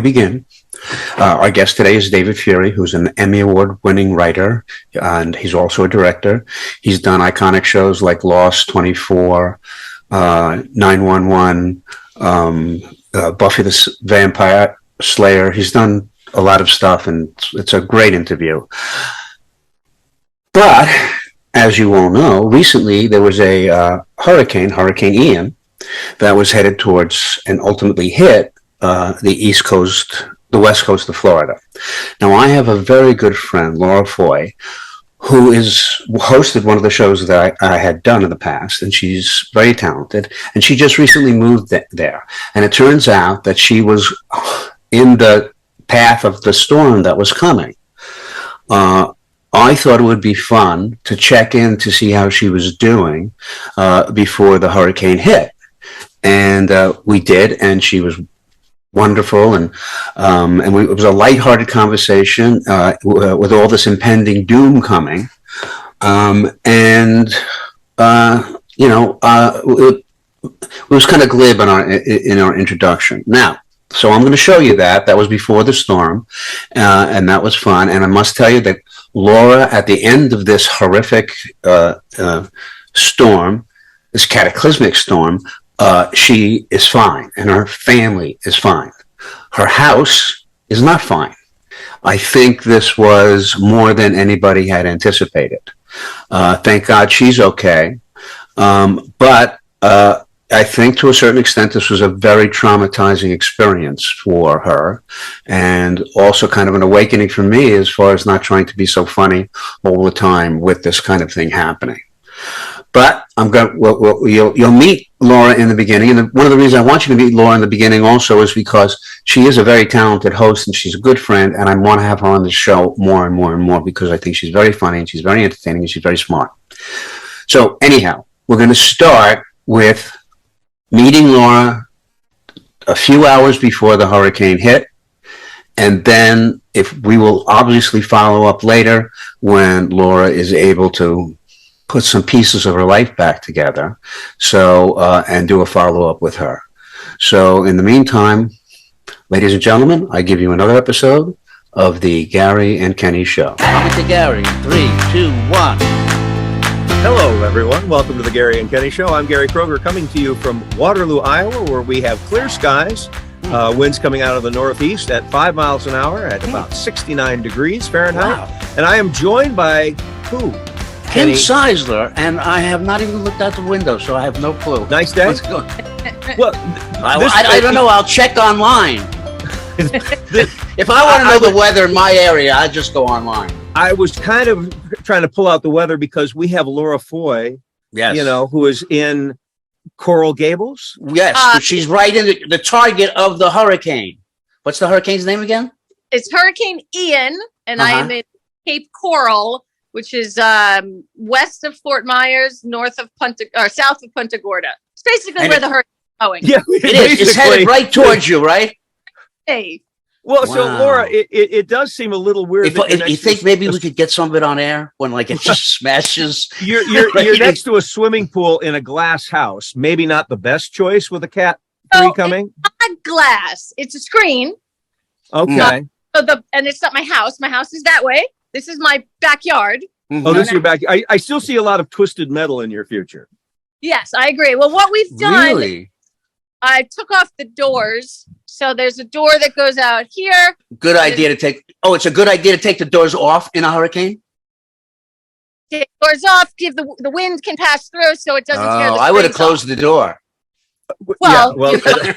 begin. Our guest today is David Fury, who's an Emmy Award-winning writer, and he's also a director. He's done iconic shows like Lost, 24, 911, Buffy the Vampire Slayer. He's done a lot of stuff, and it's a great interview. But, as you all know, recently there was a Hurricane Ian, that was headed towards and ultimately hit the west coast of Florida. Now, I have a very good friend, Laura Foy, who hosted one of the shows that I had done in the past, and she's very talented, and she just recently moved there. And it turns out that she was in the path of the storm that was coming. I thought it would be fun to check in to see how she was doing before the hurricane hit. And we did, and she was wonderful, and it was a lighthearted conversation with all this impending doom coming, it was kind of glib in our introduction. Now, so I'm going to show you that was before the storm, and that was fun. And I must tell you that Laura, at the end of this horrific storm, this cataclysmic storm, she is fine, and her family is fine. Her house is not fine. I think this was more than anybody had anticipated. Thank God she's okay. But I think to a certain extent this was a very traumatizing experience for her, and also kind of an awakening for me as far as not trying to be so funny all the time with this kind of thing happening. But you'll meet Laura in the beginning, and one of the reasons I want you to meet Laura in the beginning also is because she is a very talented host, and she's a good friend, and I want to have her on the show more and more and more because I think she's very funny, and she's very entertaining, and she's very smart. So anyhow, we're going to start with meeting Laura a few hours before the hurricane hit, and then we will obviously follow up later when Laura is able to put some pieces of her life back together, and do a follow-up with her. So in the meantime, ladies and gentlemen, I give you another episode of the Gary and Kenny Show. Coming to Gary, 3, 2, 1. Hello, everyone. Welcome to the Gary and Kenny Show. I'm Gary Kroger, coming to you from Waterloo, Iowa, where we have clear skies. Winds coming out of the northeast at 5 miles an hour at about 69 degrees Fahrenheit. Wow. And I am joined by who? Ken Seisler, and I have not even looked out the window, so I have no clue. Nice day. What's going Well, I don't know. I'll check online. If I want to know the weather in my area, I just go online. I was kind of trying to pull out the weather because we have Laura Foy, yes, who is in Coral Gables. Yes, she's right in the target of the hurricane. What's the hurricane's name again? It's Hurricane Ian, and I am in Cape Coral, which is west of Fort Myers, south of Punta Gorda. It's basically where the hurricane is going. Yeah, it is. It's headed right towards you, right? Hey. Well, wow. So Laura, it does seem a little weird. You think maybe we could get some of it on air when it just smashes? You're next to a swimming pool in a glass house. Maybe not the best choice with a Cat 3 coming. It's not glass. It's a screen. Okay. And it's not my house. My house is that way. This is my backyard. Mm-hmm. Oh, this is your back. I still see a lot of twisted metal in your future. Yes, I agree. Well, what we've done, really? I took off the doors. So there's a door that goes out here. Good idea to take. Oh, it's a good idea to take the doors off in a hurricane? Take the doors off, give the wind can pass through so it doesn't tear the I would have closed the door. Well, I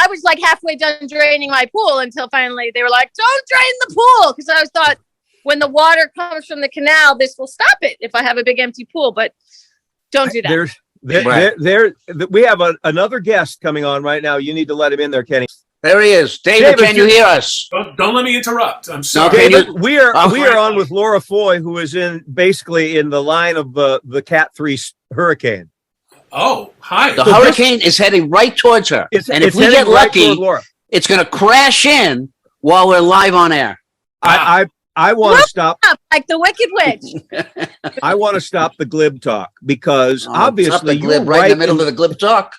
was like halfway done draining my pool until finally they were like, don't drain the pool. Because I thought when the water comes from the canal, this will stop it if I have a big empty pool. But don't do that. We have another guest coming on right now. You need to let him in there, Kenny. There he is. David, can you hear us? Don't let me interrupt. I'm sorry. David, we are on with Laura Foy, who is basically in the line of the Cat 3 hurricane. Oh, hi. The hurricane is heading right towards her. And if we get lucky, it's going to crash in while we're live on air. I want to stop. Like the Wicked Witch. I want to stop the glib talk because obviously you're right in the middle of the glib talk.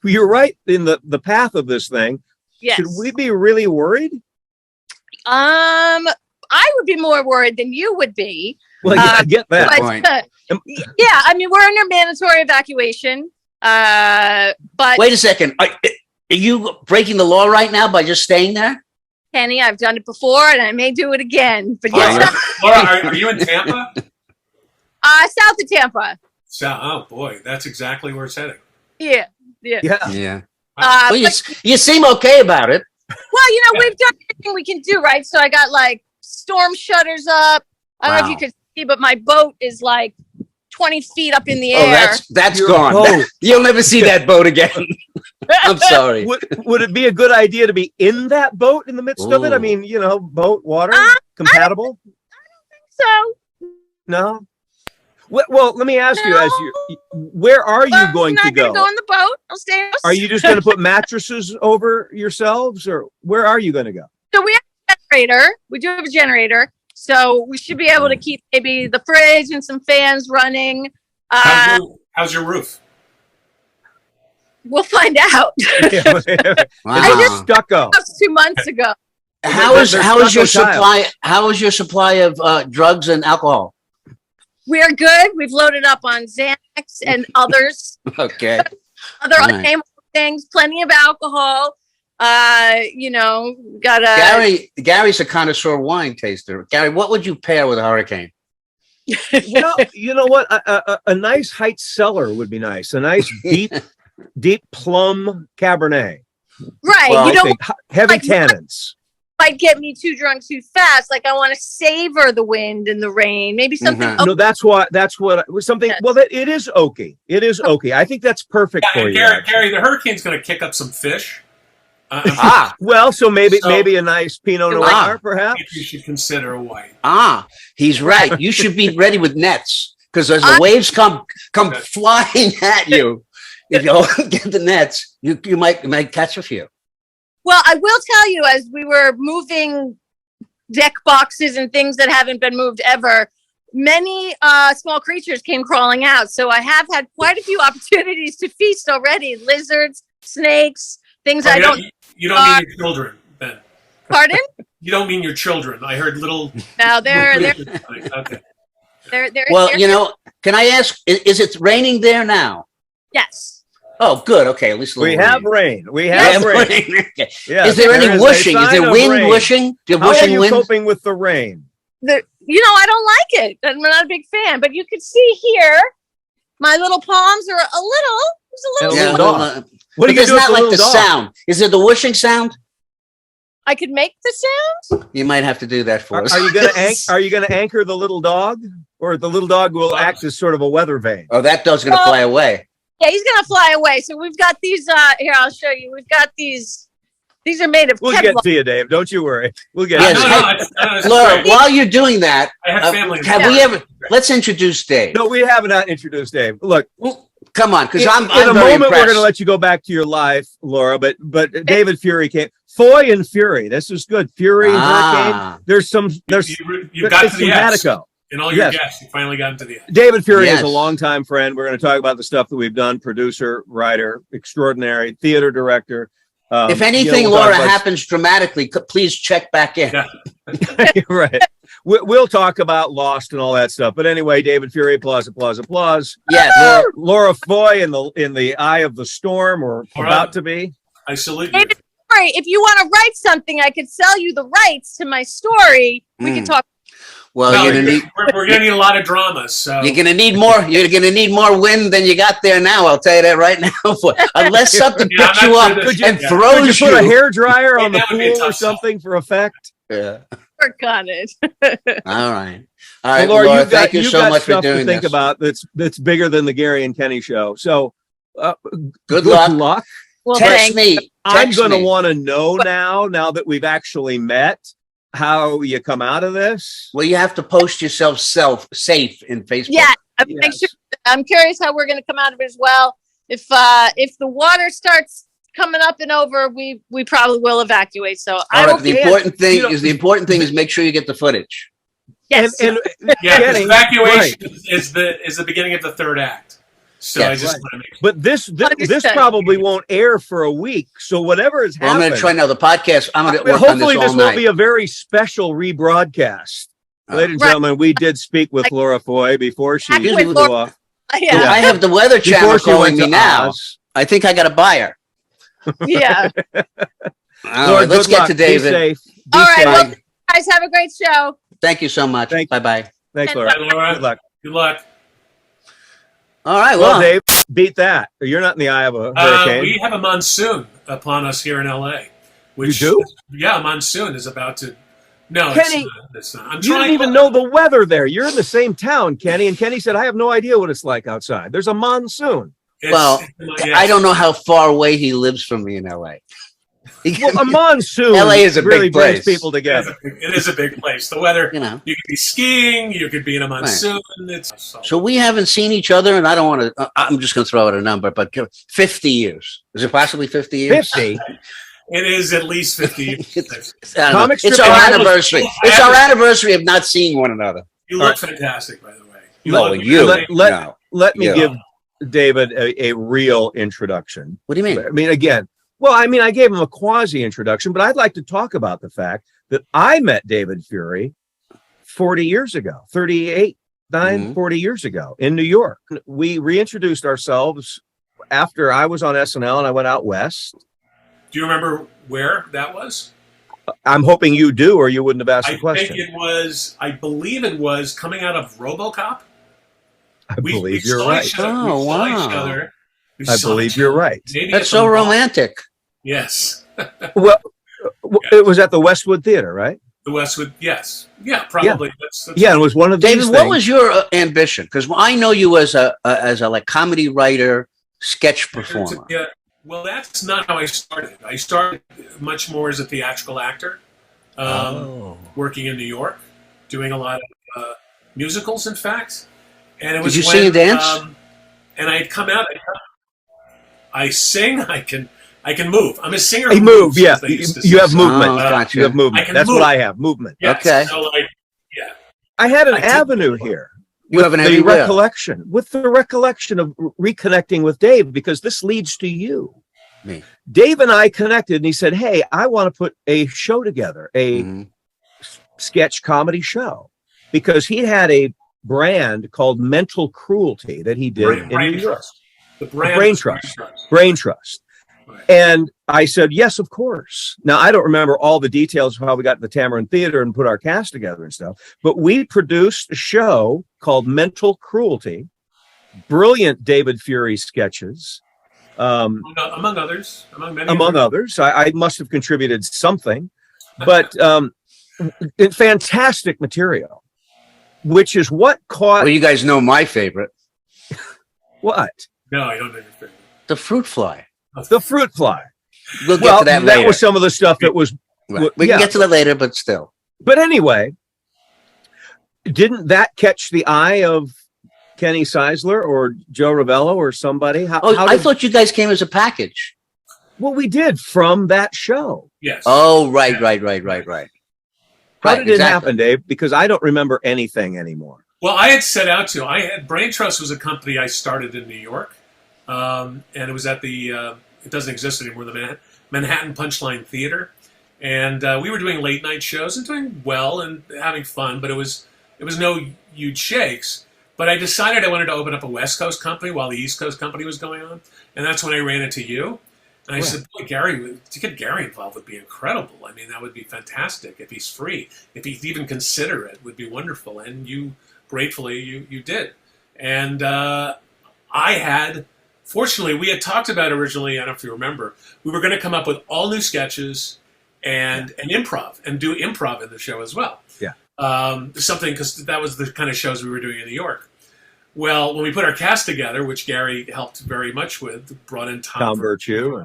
You're right in the path of this thing. Yes. Should we be really worried? I would be more worried than you would be. Well, yeah, I get that. But, yeah, I mean, we're under mandatory evacuation. But Wait a second. Are you breaking the law right now by just staying there? Kenny, I've done it before, and I may do it again. But Laura, yes, are you in Tampa? south of Tampa. Oh boy, that's exactly where it's heading. Yeah. Yeah. Well, you seem okay about it. Well, we've done everything we can do, right? So I got like storm shutters up. I don't know if you could see, but my boat is like 20 feet up in the air. That's Your gone. boat. You'll never see that boat again. I'm sorry. Would it be a good idea to be in that boat in the midst of it? I mean, boat, water, compatible? So No? Well, let me ask you, where are you going to go? I'm not going to go in the boat. I'll stay. Are you just going to put mattresses over yourselves, or where are you going to go? So we have a generator. We do have a generator. So we should be able to keep maybe the fridge and some fans running. How's your roof? We'll find out. I just stucco. 2 months ago. How is your supply? How is your supply of drugs and alcohol? We're good. We've loaded up on Xanax and others. Okay. Other unnameable things. Plenty of alcohol. Got a Gary's a connoisseur wine taster. Gary, what would you pair with a hurricane? You know what? A nice Heights cellar would be nice. A nice deep plum Cabernet. Right. Well, you don't heavy tannins. Might get me too drunk too fast. Like I want to savor the wind and the rain. Maybe something. No, that's what something. Well, it is oaky. It is oaky. I think that's perfect for you. Gary, the hurricane's going to kick up some fish. Well, so maybe a nice Pinot Noir, perhaps. You should consider a white. He's right. You should be ready with nets because as the waves come flying at you, if you don't get the nets, you might catch a few. Well, I will tell you, as we were moving deck boxes and things that haven't been moved ever, many small creatures came crawling out. So I have had quite a few opportunities to feast already. Lizards, snakes, things I don't. You don't mean your children, then. Pardon? You don't mean your children. I heard little. No, they're okay. They're can I ask? Is it raining there now? Yes. Oh, good. Okay, at least we have rain. We have rain. Okay. Yeah, is there any whooshing? Is there wind whooshing? How are you coping with the rain? I don't like it. I'm not a big fan. But you could see here, my little palms are a little. What are you doing? Not like the sound. Is it the whooshing sound? I could make the sound. You might have to do that for us. Are you going to anchor the little dog, or the little dog will act as sort of a weather vane? Oh, that dog's going to fly away. Yeah, he's gonna fly away. So we've got these. Here, I'll show you. We've got these. These are made of. We'll get to you, Dave. Don't you worry. We'll get. Yes. Laura, while you're doing that, I have family. Have we ever? Let's introduce Dave. No, we have not introduced Dave. Look, come on, because I'm in a very moment impressed. we're going to let you go back to your life, Laura. But David Fury came. Foy and Fury. This is good. Fury and Hurricane. There's some. You got to the simpatico. In all your guests, you finally got into the end. David Fury is a longtime friend. We're going to talk about the stuff that we've done. Producer, writer, extraordinary, theater director. If anything, Laura, happens dramatically, please check back in. Yeah. Right. We'll talk about Lost and all that stuff. But anyway, David Fury, applause. Yes. Laura Foy in the eye of the storm, or about to be. I salute you. David Fury, if you want to write something, I could sell you the rights to my story. We can talk. Well, we're going to need a lot of drama. So you're going to need more. You're going to need more wind than you got there now. I'll tell you that right now. Unless something picks you up and throws you. Put a hair dryer on the pool or something for effect. Yeah. Work on it. All right. Laura, thank you so much for doing this. Think about that's bigger than the Gary and Kenny show. So, good luck. Well, text me. I'm going to want to know now that we've actually met, how you come out of this. Well, you have to post yourself safe in Facebook. Yeah, make sure. I'm curious how we're going to come out of it as well. If the water starts coming up and over, we probably will evacuate. So the important thing is make sure you get the footage. Yes, evacuation is the beginning of the third act. So Yes. I just Right. want to make But this Understood. probably won't air for a week. So whatever has Well, I'm happened. going to try now. The podcast. I'm going to work on Hopefully this this all won't night. be a very special rebroadcast. Ladies and Right. gentlemen, we did speak with Like- Laura Foy before she Back when flew Laura- off. Yeah. I have the Weather Channel Before she calling went me to now. Oz. I think I got to buy her. Yeah. All Laura, right, let's good get luck. to David. Be safe. All right. safe. Well, guys, have a great show. Thank you so much. Thank you. Bye bye. Thanks, And- Laura. Bye, Laura. Good luck. Good luck. All right. Well, Well, Dave, beat that. You're not in the eye of a hurricane. We have a monsoon upon us here in LA. Which, You do? Yeah, a monsoon is about to. No, Kenny, it's not. I'm You trying. didn't even know the weather there. You're in the same town, Kenny. And Kenny said, I have no idea what it's like outside. There's a monsoon. well, I don't know how far away he lives from me in LA. Well, a monsoon LA is a really big brings place. people together. It is a big place. The weather. You know. You could be skiing. You could be in a monsoon. It's So we haven't seen each other, and I don't want to. I'm just going to throw out a number, but 50 years. Is it possibly 50 years? 50. It is at least 50 years. I don't know. Comic It's strip our artist- anniversary. It's our anniversary of not seeing one another. You look fantastic, by the way. No, look- you. Let- Let me Yeah. give David a real introduction. What do you mean? I mean, again, I gave him a quasi introduction, but I'd like to talk about the fact that I met David Fury 40 years ago, 40 years ago in New York. We reintroduced ourselves after I was on SNL and I went out west. Do you remember where that was? I'm hoping you do, or you wouldn't have asked the question. I believe it was coming out of RoboCop. I We believe saw you're right. each other- Oh, we saw each wow. other. We I saw believe each you're other. right. Maybe That's at so the mall. romantic. Yes. Well, it was at the Westwood Theater, right? The Westwood, yes. Yeah, probably. That's Yeah, it was one of David, these what things. was your ambition? Because I know you as a like comedy writer, sketch performer. Yeah. Well, that's not how I started. I started much more as a theatrical actor, working in New York, doing a lot of musicals, in fact. And it was Did you when, sing and dance? And I had come out. I sing. I can move. I'm a singer. A who move, moves, yeah. as they used to You say. have movement. Oh, gotcha. You have movement. I can That's move. what I have, movement. Yes. Okay. So yeah. I had an I did- avenue here. You have an The everywhere. recollection, with the recollection of reconnecting with Dave, because this leads to you. Me. Dave and I connected, and he said, "Hey, I want to put a show together, a Mhm. sketch comedy show," because he had a brand called Mental Cruelty that he did in Brain New York. Trust. The brand Brain was Trust. Brain Trust. Right. And I said, yes, of course. Now, I don't remember all the details of how we got to the Tamarind Theater and put our cast together and stuff, but we produced a show called Mental Cruelty, brilliant David Fury sketches, Among others. Among many. among others. I must have contributed something, but fantastic material, which is what caught Well, you guys know my favorite, what? No, I don't know your favorite. the fruit fly. The fruit fly. We'll get Well, to that that later. was some of the stuff that was. Right. We yeah. can get to that later, but still. But anyway, didn't that catch the eye of Kenny Seisler or Joe Ravello or somebody? How I did- thought you guys came as a package. Well, we did from that show. Yes. Oh, right. How Right, did it exactly. happen, Dave? Because I don't remember anything anymore. Well, I had set out to. Brain Trust was a company I started in New York, and it was at the. It doesn't exist anymore. The Manhattan Punchline Theater, and we were doing late night shows and doing well and having fun, but it was no huge shakes. But I decided I wanted to open up a West Coast company while the East Coast company was going on, and that's when I ran into you. And I said, boy, Gary, to get Gary involved would be incredible. I mean, that would be fantastic if he's free. If he'd even consider it, would be wonderful. And you, gratefully, you did. And fortunately, we had talked about originally, I don't know if you remember, we were going to come up with all new sketches and an improv, and do improv in the show as well. Yeah. Something, because that was the kind of shows we were doing in New York. Well, when we put our cast together, which Gary helped very much with, brought in Tom Virtue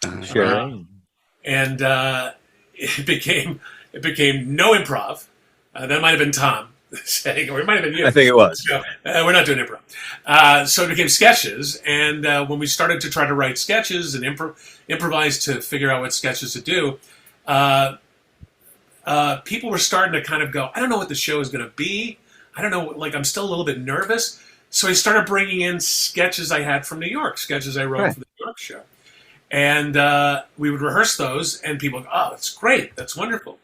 and Sherry. and it became no improv. That might have been Tom saying, or it might have been you. I think it was. So, we're not doing improv. So it became sketches, and when we started to try to write sketches and improvise to figure out what sketches to do, people were starting to kind of go, I don't know what the show is going to be. I don't know, like I'm still a little bit nervous. So I started bringing in sketches I had from New York, sketches I wrote for the New York show. And we would rehearse those, and people would go, oh, that's great. That's wonderful.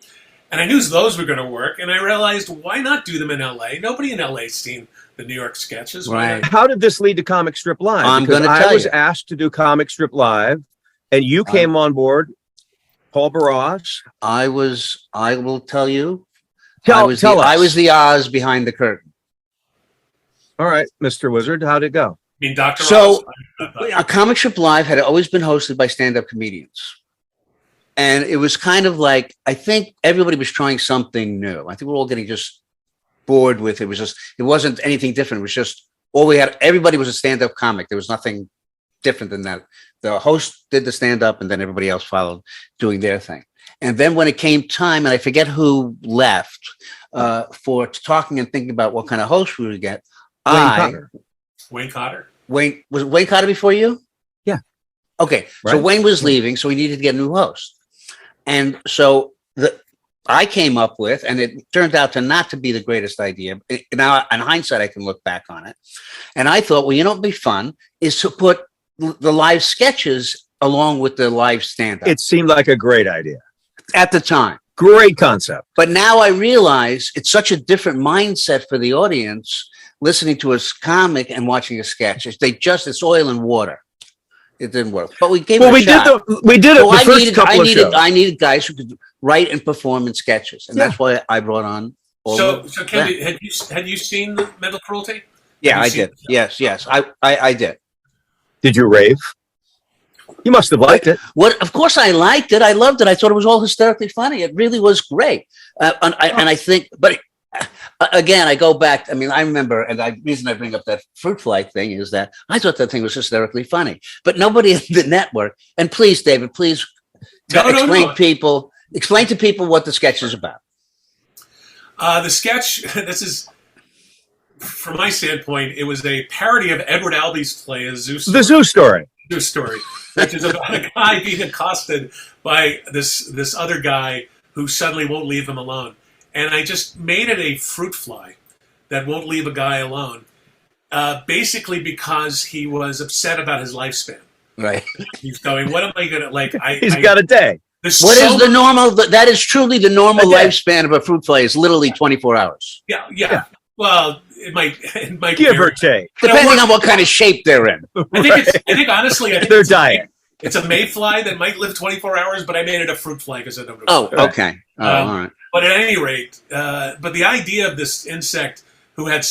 And I knew those were going to work, and I realized, why not do them in L.A.? Nobody in L.A.'s seen the New York sketches. Right. How did this lead to Comic Strip Live? I'm Because gonna tell I was you. asked to do Comic Strip Live, and you came on board, Paul Barras. I will tell you. Tell I us. was the Oz behind the curtain. All right, Mr. Wizard, how'd it go? I mean, Dr. So, Ross. a Comic Strip Live had always been hosted by stand-up comedians. And it was kind of like, I think everybody was trying something new. I think we're all getting just bored with it. It wasn't anything different. It was just all we had. Everybody was a stand-up comic. There was nothing different than that. The host did the stand-up, and then everybody else followed doing their thing. And then when it came time, and I forget who left for talking and thinking about what kind of host we would get, Wayne Cotter. Was Wayne Cotter before you? Yeah. Okay. Right. So Wayne was leaving, so we needed to get a new host. And so I came up with, and it turned out to not to be the greatest idea. Now, in hindsight, I can look back on it. And I thought, well, you know what would be fun is to put the live sketches along with the live stand-up. It seemed like a great idea. At the time. Great concept. But now I realize it's such a different mindset for the audience listening to a comic and watching a sketch. It's oil and water. It didn't work. But we gave it a shot. We did it So the first couple of shows. I needed guys who could write and perform in sketches. And that's why I brought on all So of Kennedy, them. had you seen the Mental Cruelty? Yeah, Have I you seen did. Yes. I did. Did you rave? You must have liked it. Of course I liked it. I loved it. I thought it was all hysterically funny. It really was great. And I think, but again, I go back. I mean, I remember, and the reason I bring up that fruit fly thing is that I thought that thing was hysterically funny, but nobody in the network. And please, David, please explain to people what the sketch is about. The sketch, this is, from my standpoint, it was a parody of Edward Albee's play, A Zoo Story. The Zoo Story. Zoo Story, which is about a guy being accosted by this other guy who suddenly won't leave him alone. And I just made it a fruit fly that won't leave a guy alone, basically because he was upset about his lifespan. Right. He's going, what am I going to, like, He's got a day. What is the normal? That is truly the normal lifespan of a fruit fly is literally 24 hours. Yeah. Well, it might Give or take. Depending on what kind of shape they're in. I think honestly, Their diet. It's a mayfly that might live 24 hours, but I made it a fruit fly because I don't know. Oh, okay. All right. But at any rate, but the idea of this insect who had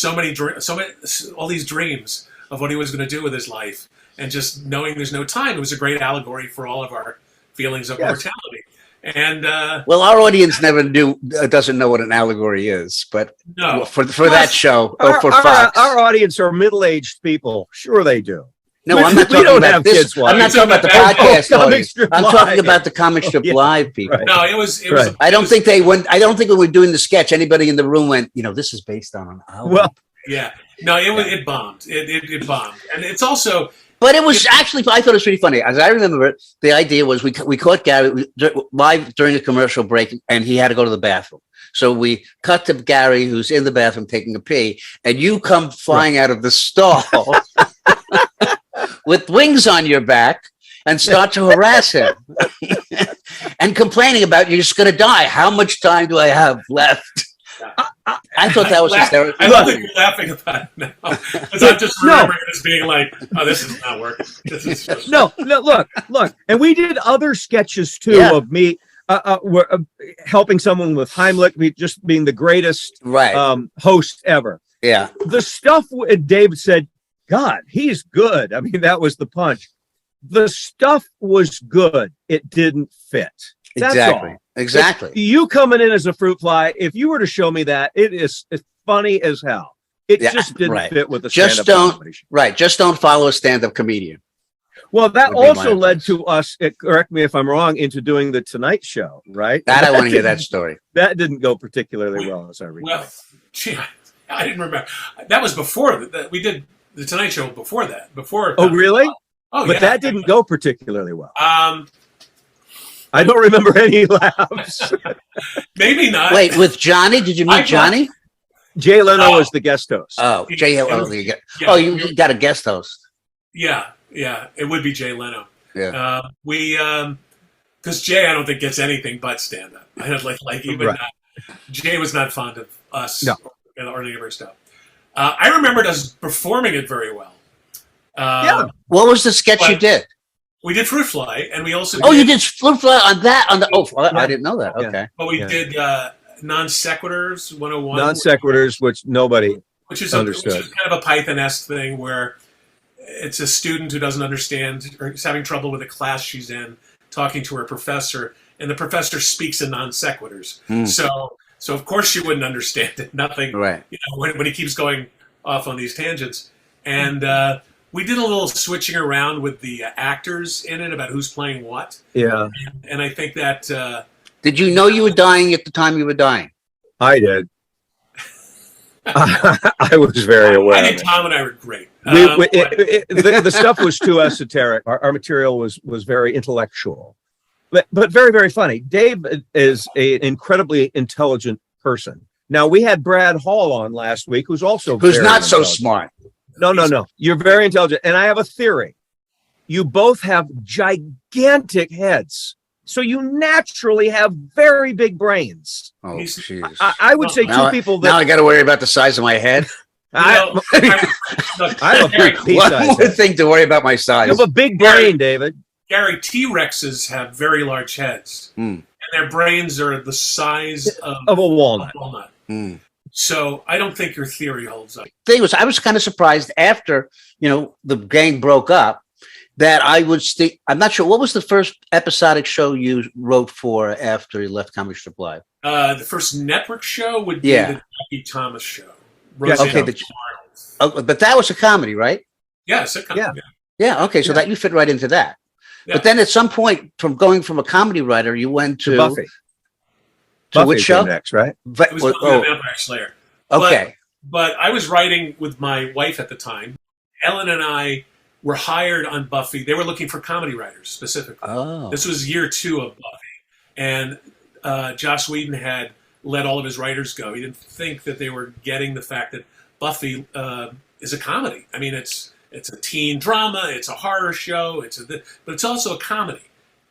all these dreams of what he was going to do with his life, and just knowing there's no time, it was a great allegory for all of our feelings of mortality. And well, our audience doesn't know what an allegory is, but no, for that show or for Fox, our audience are middle-aged people. Sure, they do. No, I'm not talking about this. I'm not talking about the podcast audience. I'm talking about the Comic Strip Live people. Right. No, it was. I don't think when we were doing the sketch, anybody in the room went, this is based on an album. Well, yeah. No, it bombed. It bombed, and it's also. But it was actually, I thought it was pretty funny. As I remember it, the idea was we caught Gary live during a commercial break, and he had to go to the bathroom. So we cut to Gary, who's in the bathroom taking a pee, and you come flying out of the stall with wings on your back and start to harass him and complaining about you're just going to die. How much time do I have left? I thought that was hysterical. I don't think you're laughing about it now. Because I'm just remembering it as being like, oh, this is not working. This is just... No, look. And we did other sketches, too, of me helping someone with Heimlich, just being the greatest host ever. Yeah. The stuff David said, God, he's good. I mean, that was the punch. The stuff was good. It didn't fit. That's all. Exactly. You coming in as a fruit fly, if you were to show me that, it's funny as hell. It just didn't fit with the stand-up comedy. Right. Just don't follow a stand-up comedian. Well, that also led to us, correct me if I'm wrong, into doing the Tonight Show, right? I want to hear that story. That didn't go particularly well, as I recall. Well, gee, I didn't remember. That was before we did the Tonight Show before that. Oh, really? Oh, but that didn't go particularly well. I don't remember any laughs. Maybe not. Wait, with Johnny? Did you meet Johnny? Jay Leno was the guest host. Oh, Jay. Yeah. You got a guest host. Yeah, it would be Jay Leno. Yeah. Because Jay, I don't think gets anything but stand up. I had like even Right. Jay was not fond of us No. or any of our stuff. I remembered us performing it very well. Yeah. What was the sketch you But- did? We did Fruit Fly, and we also Oh, you did flip fly on that on the. Oh, I didn't know that. Yeah. Okay. But we Yeah. did non sequiturs 101, Non sequiturs, which nobody. which is Understood. kind of a Python-esque thing where it's a student who doesn't understand or is having trouble with a class she's in, talking to her professor, and the professor speaks in non sequiturs. Hmm. So of course she wouldn't understand it. Nothing, Right. when he keeps going off on these tangents. And we did a little switching around with the actors in it about who's playing what. Yeah, And I think that Did you know you were dying at the time you were dying? I did. I was very aware. I of think it. Tom and I were great. The stuff was too esoteric. Our material was very intellectual, but very, very funny. Dave is an incredibly intelligent person. Now, we had Brad Hall on last week, who's also Who's very not so intelligent. smart? No. You're very intelligent. And I have a theory. You both have gigantic heads. So you naturally have very big brains. Oh, He's- Jesus. I would say Now two people Now I that got to worry about the size of my head. I I have a big One pea-sized more head. thing to worry about my size. You have a big brain, David. Gary, T-Rexes have very large heads, Hmm. and their brains are the size of Of a a walnut. walnut. Hmm. So I don't think your theory holds up. Thing was, I was kind of surprised after the gang broke up that I would stick. I'm not sure what was the first episodic show you wrote for after you left Comic Strip Live. The first network show would be Yeah. the Jackie Thomas show. Yeah, Roseanne okay, Arnold. Oh, but that was a comedy, right? Yeah, sitcom. Yeah. Yeah. Okay, so Yeah. that you fit right into that. Yeah. But then at some point, from going from a comedy writer, you went to Buffy. To Buffy which show? came next, right? Va- It was oh, Buffy the Vampire Slayer. okay. But I was writing with my wife at the time. Ellen and I were hired on Buffy. They were looking for comedy writers specifically. Oh. This was year 2 of Buffy, and Joss Whedon had let all of his writers go. He didn't think that they were getting the fact that Buffy is a comedy. I mean, it's a teen drama, it's a horror show, but it's also a comedy.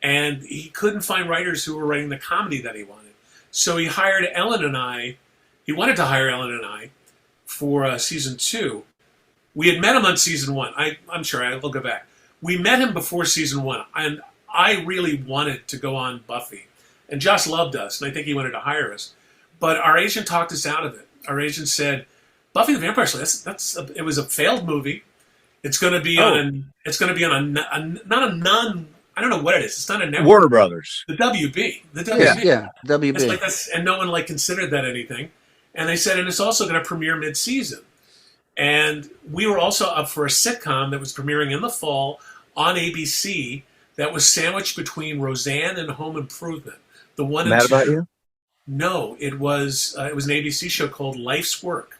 And he couldn't find writers who were writing the comedy that he wanted. So he hired Ellen and I. He wanted to hire Ellen and I for season 2. We had met him on season 1. I'm sure I'll go back. We met him before season 1, and I really wanted to go on Buffy. And Joss loved us, and I think he wanted to hire us. But our agent talked us out of it. Our agent said, "Buffy the Vampire Slayer. It was a failed movie. It's going to be on. It's going to be on not a non. I don't know what it is. It's not a network. Warner Brothers. The WB. The WB. Yeah. WB. It's like this, and no one considered that anything. And they said, and it's also going to premiere mid-season. And we were also up for a sitcom that was premiering in the fall on ABC that was sandwiched between Roseanne and Home Improvement. The one Mad and two. About You? No, it was an ABC show called Life's Work.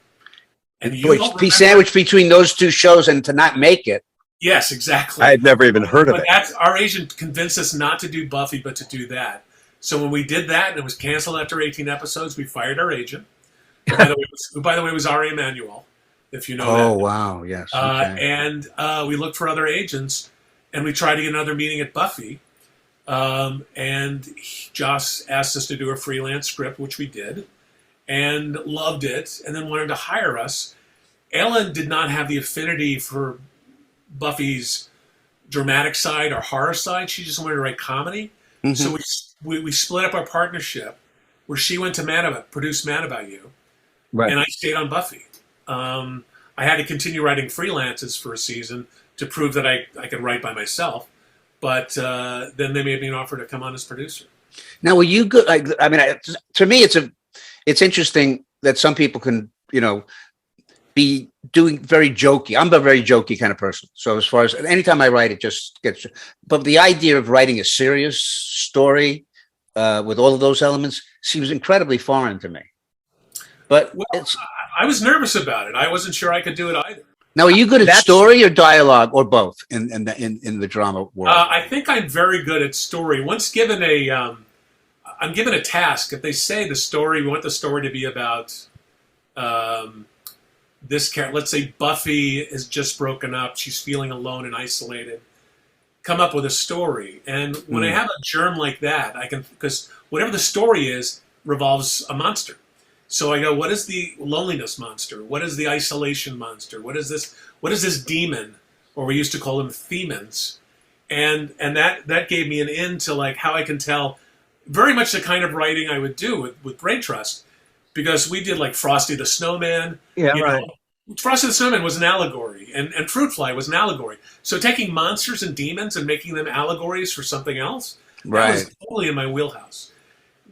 And you Boy, don't be remember- sandwiched between those two shows and to not make it. Yes, exactly. I had never even heard of But it. that's our agent convinced us not to do Buffy, but to do that. So when we did that and it was canceled after 18 episodes, we fired our agent, who, by the way, was Ari Emanuel, if you know Oh that. wow, yes. And we looked for other agents, and we tried to get another meeting at Buffy. Joss asked us to do a freelance script, which we did, and loved it, and then wanted to hire us. Ellen did not have the affinity for Buffy's dramatic side or horror side. She just wanted to write comedy. Mhm. So we split up our partnership, where she went to produce Mad About You, Right. and I stayed on Buffy. I had to continue writing freelances for a season to prove that I could write by myself. But then they made me an offer to come on as producer. Now, were you good? I mean, to me, it's interesting that some people can, be doing very jokey. I'm a very jokey kind of person. So as far as anytime I write, it just gets. But the idea of writing a serious story with all of those elements seems incredibly foreign to me. But Well, I was nervous about it. I wasn't sure I could do it either. now, are you good at That's- story or dialogue or both in the drama world? I think I'm very good at story. Once given I'm given a task. If they say we want the story to be about this character, let's say Buffy is just broken up, she's feeling alone and isolated. Come up with a story, and when I have a germ like that, I can, because whatever the story is revolves a monster. So I go, what is the loneliness monster? What is the isolation monster? What is this? What is this demon? Or we used to call them themons. And that gave me an in to like how I can tell very much the kind of writing I would do with Brain Trust, because we did like Frosty the Snowman. Yeah, right. Frosty the Snowman was an allegory, and Fruit Fly was an allegory. So taking monsters and demons and making them allegories for something else, that was totally in my wheelhouse.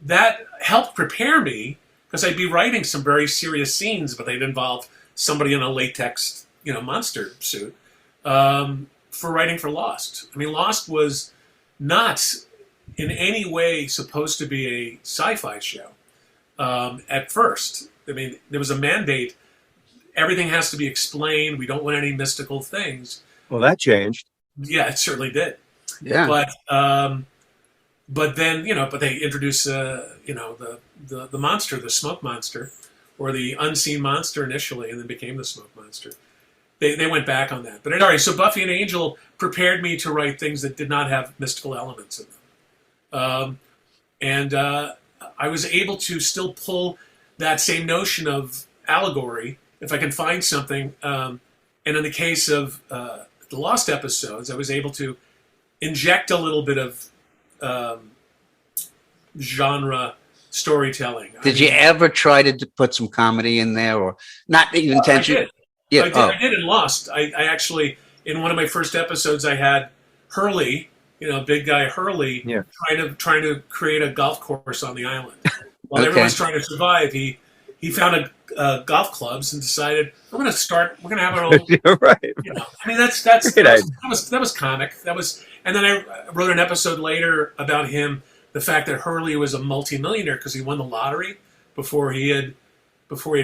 That helped prepare me, because I'd be writing some very serious scenes, but they'd involve somebody in a latex, monster suit, for writing for Lost. I mean, Lost was not in any way supposed to be a sci-fi show at first. I mean, there was a mandate. Everything has to be explained. We don't want any mystical things. Well, that changed. Yeah, it certainly did. Yeah. But then, but they introduce, the monster, the smoke monster, or the unseen monster initially, and then became the smoke monster. They went back on that. But anyway, so Buffy and Angel prepared me to write things that did not have mystical elements in them. And I was able to still pull that same notion of allegory, if I can find something. And in the case of the Lost episodes, I was able to inject a little bit of genre storytelling. Did you ever try to put some comedy in there, or not even intentionally? I did in Lost. I actually, in one of my first episodes, I had Hurley, big guy Hurley, trying to create a golf course on the island. While everyone's trying to survive, he found golf clubs and decided, we're going to have our own. Right. I mean, that was comic. And then I wrote an episode later about him, the fact that Hurley was a multimillionaire because he won the lottery before he had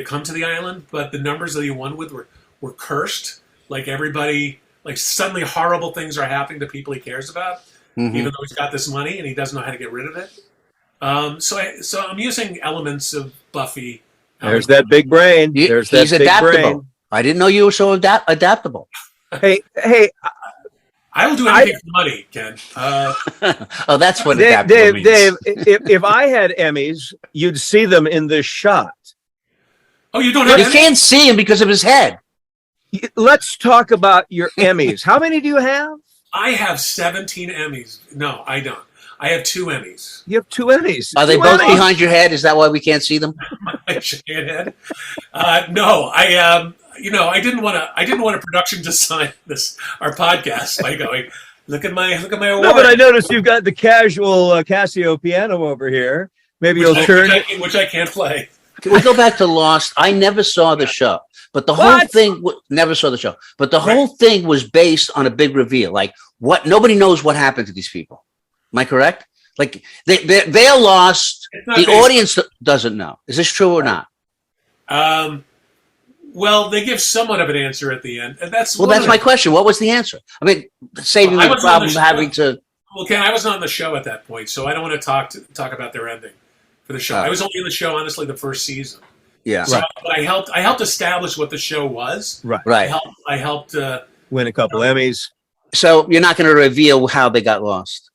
come to the island, but the numbers that he won with were cursed. Like everybody, like suddenly horrible things are happening to people he cares about, even though he's got this money and he doesn't know how to get rid of it. So I'm using elements of Buffy. There's that big brain. He's adaptable. Brain. I didn't know you were so adaptable. Hey. I will do anything for money, Ken. Oh, that's what adaptable means. Dave, if I had Emmys, you'd see them in this shot. Oh, you don't have. You can't see him because of his head. Let's talk about your Emmys. How many do you have? I have 17 Emmys. No, I don't. I have 2 Emmys. You have 2 Emmys. Are they both behind your head? Is that why we can't see them? My giant head. No, I didn't want a production to sign our podcast by going, look at my award. No, but I noticed you've got the casual Casio piano over here. Maybe you'll turn which I can't play. Can we go back to Lost? I never saw the show, but the whole thing never saw the show. But the whole thing was based on a big reveal. Like what? Nobody knows what happened to these people. Am I correct? Like they're lost. The audience doesn't know. Is this true or not? Well, they give somewhat of an answer at the end. And that's my question. What was the answer? I mean, saving the problem of having to. Well, Ken, I was not on the show at that point, so I don't want to talk about their ending for the show. I was only in the show, honestly, the first season. Yeah. So I helped establish what the show was. Right. I helped win a couple Emmys. So you're not going to reveal how they got lost.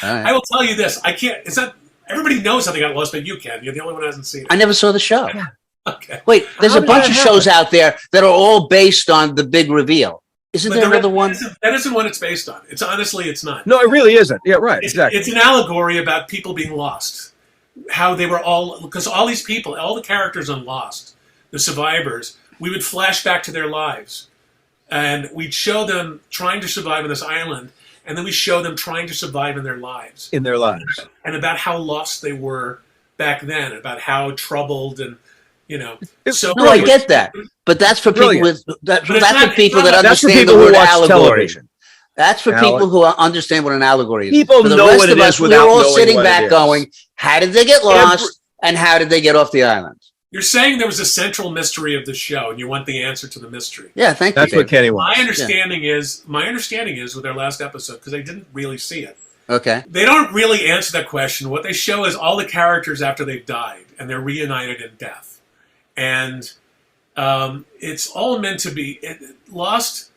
I will tell you this. I can't. It's not. Everybody knows how they got lost, but you can. You're the only one who hasn't seen it. I never saw the show. Yeah. Okay. Wait, there's a bunch of shows out there that are all based on the big reveal. Isn't there another one? That isn't what it's based on. It's not. No, it really isn't. Yeah, right. Exactly. It's an allegory about people being lost. How they were all, because all these people, all the characters on Lost, the survivors, we would flash back to their lives. And we'd show them trying to survive on this island. And then we show them trying to survive in their lives. And about how lost they were back then, about how troubled and, So no, I get that. But that's for people that's for people that understand the word allegory. Television. That's for people who understand what an allegory is. People for the know rest what of it us, is without we're all knowing sitting what back it is. going, how did they get lost and how did they get off the island? You're saying there was a central mystery of the show, and you want the answer to the mystery. Yeah, thank you. That's what Kenny wants. My understanding is with their last episode, because I didn't really see it. Okay. They don't really answer that question. What they show is all the characters after they've died, and they're reunited in death. and it's all meant to be Lost.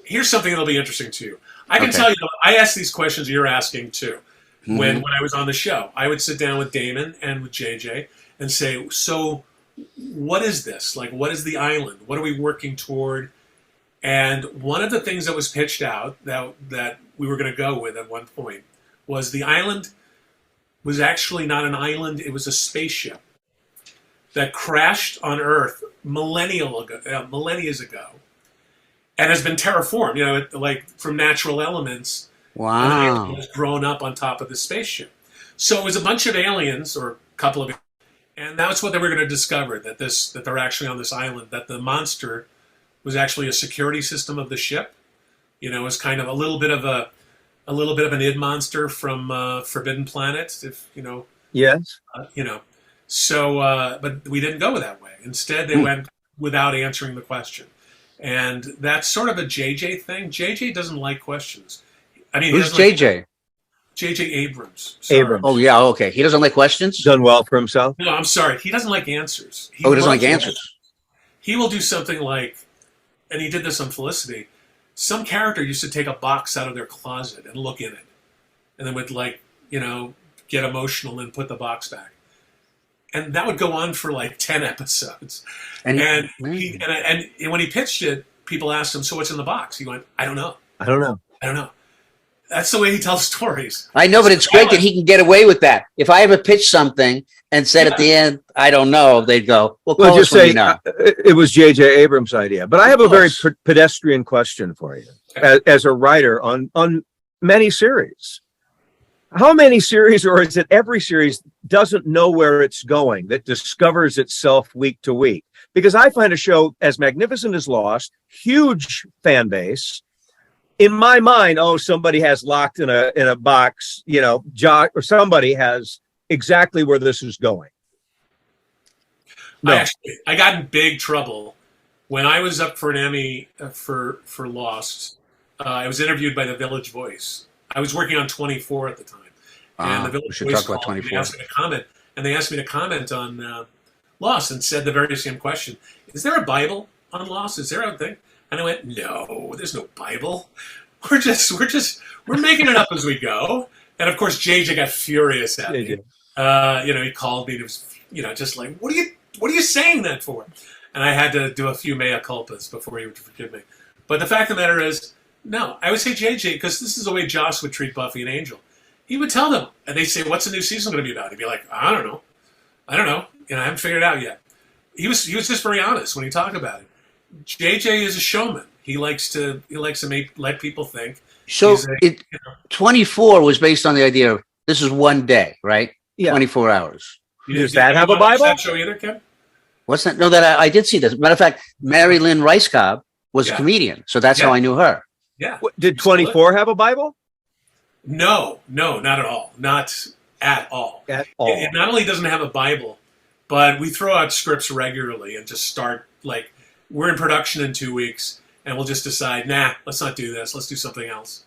Here's something that'll be interesting to you. I can tell you, I ask these questions you're asking too. When I was on the show, I would sit down with Damon and with JJ and say, so what is this? Like, what is the island? What are we working toward? And one of the things that was pitched out that we were going to go with at one point was the island was actually not an island. It was a spaceship that crashed on Earth millennia ago and has been terraformed, like from natural elements. Wow. And was grown up on top of the spaceship. So it was a bunch of aliens, or a couple of, and that's what they were going to discover, that they're actually on this island, that the monster was actually a security system of the ship. It was kind of a little bit of an id monster from Forbidden Planet, if you know. Yes. So, but we didn't go that way. Instead, they went without answering the question, and that's sort of a JJ thing. JJ doesn't like questions. I mean, who's JJ? JJ Abrams. Sorry. Abrams. Oh yeah, okay. He doesn't like questions. Done well for himself. No, I'm sorry. He doesn't like answers. He doesn't like answers. He will do something like, and he did this on Felicity. Some character used to take a box out of their closet and look in it, and then would get emotional and put the box back. And that would go on for like 10 episodes. And when he pitched it, people asked him, "So what's in the box?" He went, "I don't know. I don't know. That's the way he tells stories. I know, but it's great that he can get away with that. If I ever pitched something and said at the end, "I don't know," they'd go, "Well, call just us when say you know." It was J.J. Abrams' idea. But I have a very pedestrian question for you, as a writer on many series. How many series, or is it every series, doesn't know where it's going, that discovers itself week to week? Because I find a show as magnificent as Lost, huge fan base. In my mind, somebody has locked in a box, Jock or somebody has exactly where this is going. No. I got in big trouble when I was up for an Emmy for Lost. I was interviewed by the Village Voice. I was working on 24 at the time, and the Village Voice talk about 24. They asked me to comment, and they asked me to comment on Lost, and said the very same question: "Is there a Bible on Lost? Is there a thing?" And I went, "No, there's no Bible. We're making it up as we go." And of course, JJ got furious at me. He called me. And it was, just like, what are you saying that for? And I had to do a few mea culpas before he would forgive me. But the fact of the matter is, no, I would say JJ, because this is the way Joss would treat Buffy and Angel. He would tell them, and they'd say, "What's the new season going to be about?" He'd be like, "I don't know. I haven't figured it out yet." He was just very honest when he talked about it. JJ is a showman. He likes to let people think. So 24 was based on the idea of this is one day, right? Yeah. 24 hours. Does that have a Bible? That show either, Ken? What's that? No, that I did see this. Matter of fact, Mary Lynn Rice-Cobb was a comedian, so that's how I knew her. Yeah. Did 24 have a Bible? No, not at all. Not at all. It not only doesn't have a Bible, but we throw out scripts regularly and just start, like, we're in production in 2 weeks, and we'll just decide, nah, let's not do this. Let's do something else.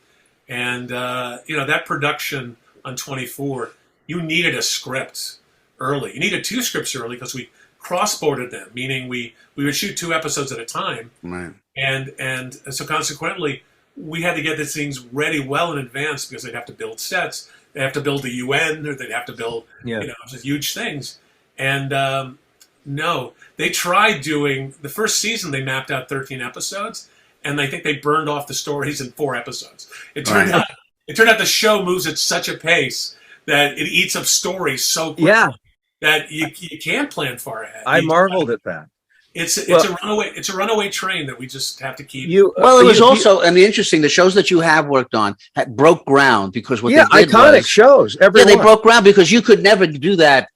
And, that production on 24, you needed a script early. You needed 2 scripts early because we cross-bordered them, meaning we would shoot 2 episodes at a time. Right. And so consequently, we had to get these things ready well in advance because they'd have to build sets. They'd have to build the UN, or they'd have to build, just huge things. And no, they tried doing the first season. They mapped out 13 episodes, and I think they burned off the stories in 4 episodes. It turned out the show moves at such a pace that it eats up stories so quickly that you can't plan far ahead. I marveled at that. It's a runaway train that we just have to keep. It was also, and the interesting, the shows that you have worked on broke ground because what they did iconic shows. They broke ground because you could never do that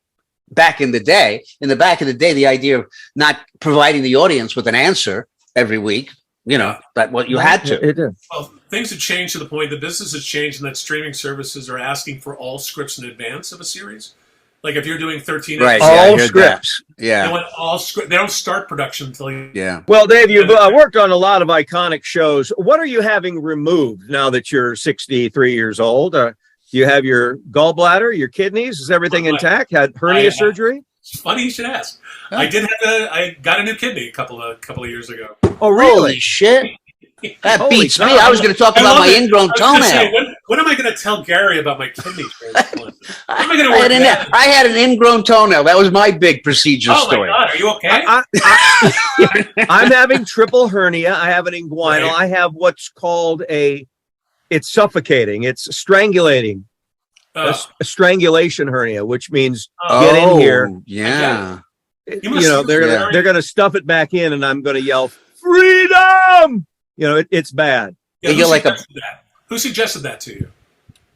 back in the day. In the back of the day, the idea of not providing the audience with an answer every week, that what you had to. It did. Well, things have changed to the point the business has changed, and that streaming services are asking for all scripts in advance of a series. Like if you're doing 13 all scripts. Yeah. They want all script. They don't start production until Well, Dave, you've worked on a lot of iconic shows. What are you having removed now that you're 63 years old? You have your gallbladder, your kidneys. Is everything intact? Had hernia surgery? It's funny you should ask. Huh? I got a new kidney a couple of years ago. Oh, Holy really? shit! That Holy beats me. cow. I was going to talk I about love my it. ingrown I was gonna say, toenail. when am I going to tell Gary about my kidney transplant? When am I going to I work had, that? I had an ingrown toenail. That was my big procedure Oh my story. God, are you okay? I'm having triple hernia. I have an inguinal. Right. I have what's called it's suffocating. It's strangulating. A strangulation hernia, which means get in here. Yeah. You must feel They're yeah. they're gonna stuff it back in, and I'm gonna yell freedom. It's bad. Yeah, You're like who suggested that to you?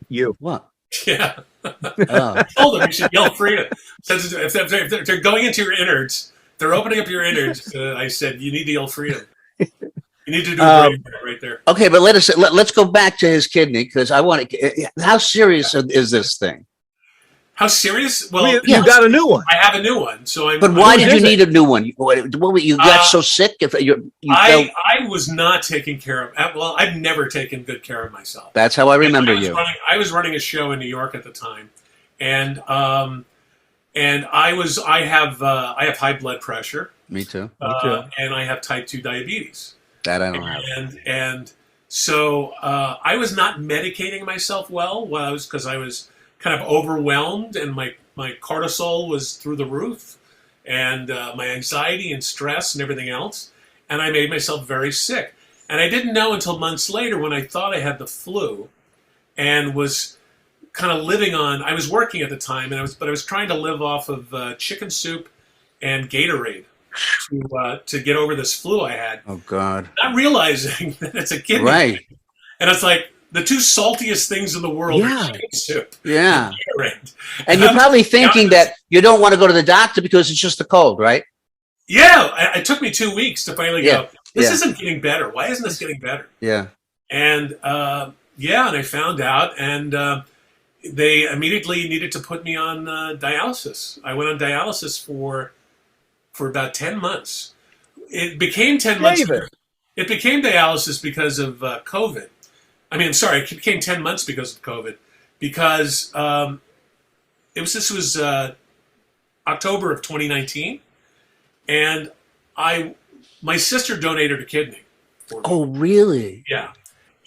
You. What? Yeah. Oh. I told them you should yell freedom. Since if they're going into your innards, they're opening up your innards. I said you need to yell freedom. You need to do a break right there. Okay, but let's go back to his kidney because I want to. How serious is this thing? How serious? Well, you got a new one. I have a new one. So I'm. But why did you need a new one? You got so sick? If you felt, I was not taking care of. Well, I've never taken good care of myself. that's how I remember you. I was running a show in New York at the time, and I have high blood pressure. Me too. And I have type 2 diabetes. That I don't have. And so I was not medicating myself well because I was kind of overwhelmed, and my cortisol was through the roof, and my anxiety and stress and everything else, and I made myself very sick. And I didn't know until months later when I thought I had the flu, and was kind of living on. I was working at the time, and I was trying to live off of chicken soup and Gatorade to get over this flu I had. Oh God! Not realizing that it's a kidney, Right? And it's like the two saltiest things in the world Yeah. are chicken soup. Yeah. Gatorade. And you're probably thinking that you don't want to go to the doctor because it's just a cold, right? Yeah, it took me 2 weeks to finally Yeah. go, this Yeah. isn't getting better. Why isn't this getting better? Yeah. And and I found out, and they immediately needed to put me on dialysis. I went on dialysis for about 10 months. It became 10 months. It became dialysis because of COVID. I mean, sorry, it became 10 months because of COVID, because this was October of 2019, and my sister donated a kidney for me. Oh, really? Yeah.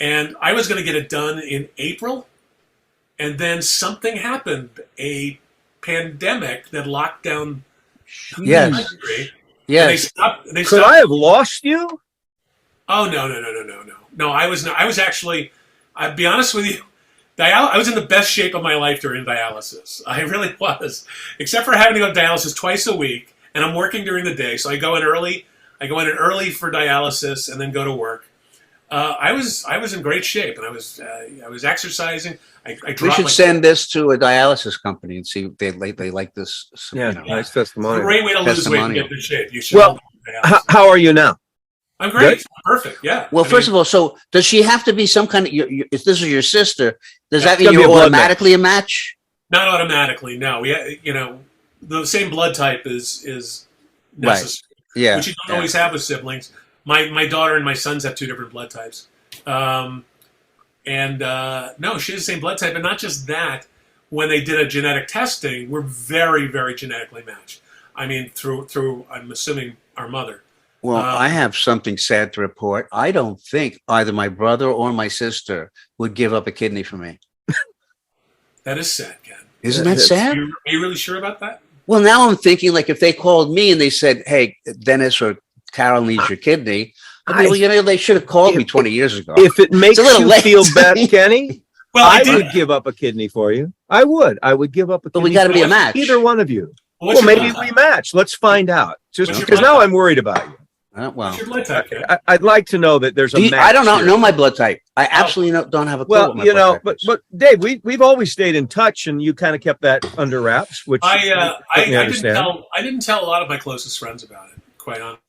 And I was going to get it done in April, and then something happened, a pandemic that locked down the Yes. country. Yes. And they stopped. Could I have lost you? Oh, no. No, I was not. I was actually, I'll be honest with you, I was in the best shape of my life during dialysis. I really was, except for having to go to dialysis twice a week, and I'm working during the day, so I go in early. I go in early for dialysis and then go to work. I was in great shape, and I was exercising. I We dropped should send this to a dialysis company and see if they like this. Yeah, nice testimonial. a great way to lose weight and testimonial. get in shape. You should. Well, how are you now? I'm great. Perfect. Yeah. Well, first of all, so does she have to be some kind of? If this is your sister, does that It's mean gotta be you're a blood automatically a match? Not automatically. No, the same blood type is necessary, Yeah. which you don't always have with siblings. My daughter and my sons have two different blood types, no, she has the same blood type, and not just that. When they did a genetic testing, we're very, very genetically matched. I mean, through I'm assuming our mother. Well, I have something sad to report. I don't think either my brother or my sister would give up a kidney for me. That is sad, Ken. Isn't that sad? Are you really sure about that? Well, now I'm thinking like if they called me and they said, "Hey, Dennis or Carol needs your kidney," I'd be, well, they should have called me 20 years ago. If it makes a little you late. feel better, Kenny, Well, I did. would give up a kidney for you. I would give up a kidney. But we got to for be a match. either one of you. What's Well, your maybe blood we type? match. Let's find out. Just What's your because blood now type? I'm worried about you. Well, What's your blood type, Ken? I'd like to know that there's a match. I don't here. know my blood type. I absolutely don't have a clue. Well, what my blood type is. but Dave, we've always stayed in touch, and you kind of kept that under wraps, which I understand. didn't tell a lot of my closest friends about it. Quite honestly.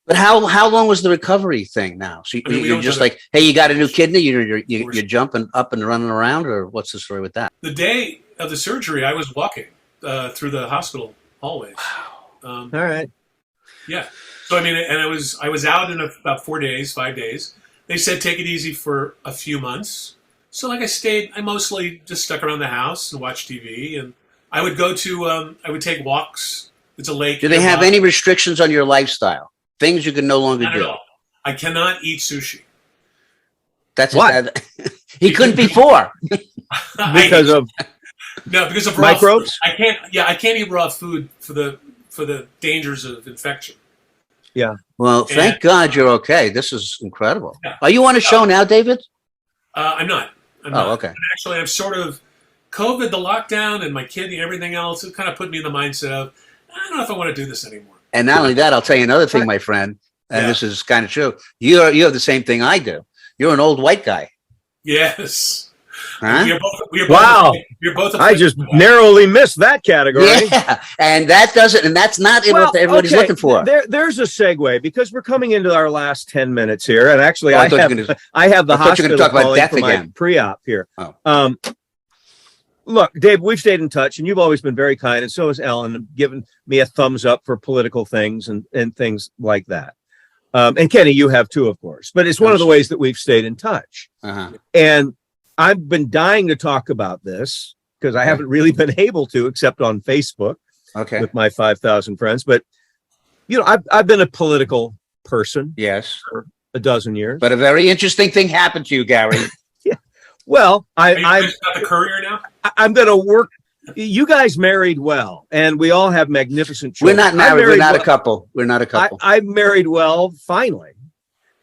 But how long was the recovery thing now? So I mean, we you're don't just know like, hey, you got a new kidney, you're jumping up and running around, or what's the story with that? The day of the surgery, I was walking through the hospital hallways. All right. Yeah. So I mean, and I was out in about 5 days. They said take it easy for a few months. So like I mostly just stuck around the house and watched TV and I would go to. I would take walks. It's a lake. Do they have nearby. any restrictions on your lifestyle? Things you can no longer Not at do. all. I cannot eat sushi. That's What? He couldn't before. Because of because of raw microbes? food. I can't. Yeah, I can't eat raw food for the dangers of infection. Well, thank God you're okay. This is incredible. Yeah. Are you on a show now, David? I'm not. I'm Oh, not. okay. And actually, I'm sort of COVID, the lockdown, and my kid and everything else. It kind of put me in the mindset of I don't know if I want to do this anymore. And not only that, I'll tell you another thing, my friend, and Yeah. this is kind of true. You have the same thing I do. You're an old white guy. Yes. Huh? We are Wow. We're both. I just narrowly missed that category. Yeah, and that doesn't, and that's not what everybody's okay, looking for. There's a segue because we're coming into our last 10 minutes here, and actually, Oh, I I thought you have were gonna- I have the I thought you were hospital gonna talk about calling death for my again. pre-op here. Oh. Look, Dave, we've stayed in touch, and you've always been very kind, and so has Ellen, giving me a thumbs up for political things and things like that. And Kenny, you have too, of course. But it's one of the ways that we've stayed in touch. Uh-huh. And I've been dying to talk about this because I haven't really been able to, except on Facebook Okay. with my 5,000 friends. But, you know, I've been a political person Yes. for a dozen years. But a very interesting thing happened to you, Gary. Well, Are you I'm got the courier now? I'm going to work. You guys married well, and we all have magnificent children. We're not I married. We're not well. a couple. We're not a couple. I married well, finally.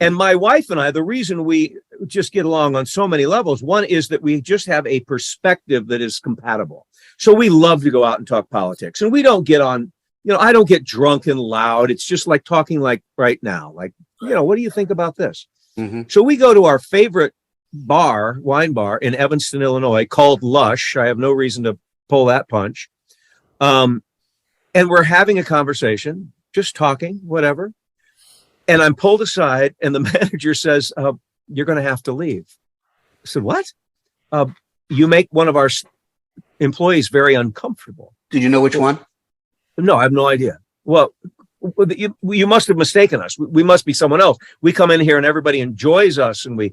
And my wife and I, the reason we just get along on so many levels, one is that we just have a perspective that is compatible. So we love to go out and talk politics, and we don't get on, you know, I don't get drunk and loud. It's just like talking like right now, like, you know, what do you think about this? Mhm. So we go to our favorite wine bar in Evanston, Illinois, called Lush. I have no reason to pull that punch. And we're having a conversation, just talking, whatever. And I'm pulled aside, and the manager says, you're going to have to leave. I said, what? You make one of our employees very uncomfortable. Did you know which one? No, I have no idea. Well, you must have mistaken us. We must be someone else. We come in here and everybody enjoys us and we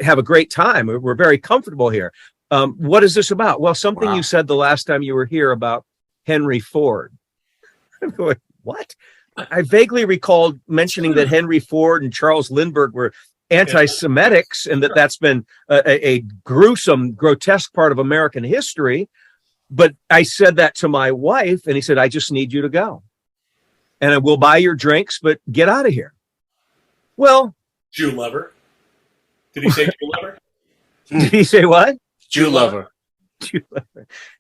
have a great time. We're very comfortable here. What is this about? Well, something Wow. you said the last time you were here about Henry Ford. I'm going, what? I vaguely recalled mentioning that Henry Ford and Charles Lindbergh were anti-Semitics and that's been a gruesome, grotesque part of American history. But I said that to my wife and he said, I just need you to go. And I will buy your drinks, but get out of here. Well, Jew lover. Did he say Jew lover? did he say what? Jew lover.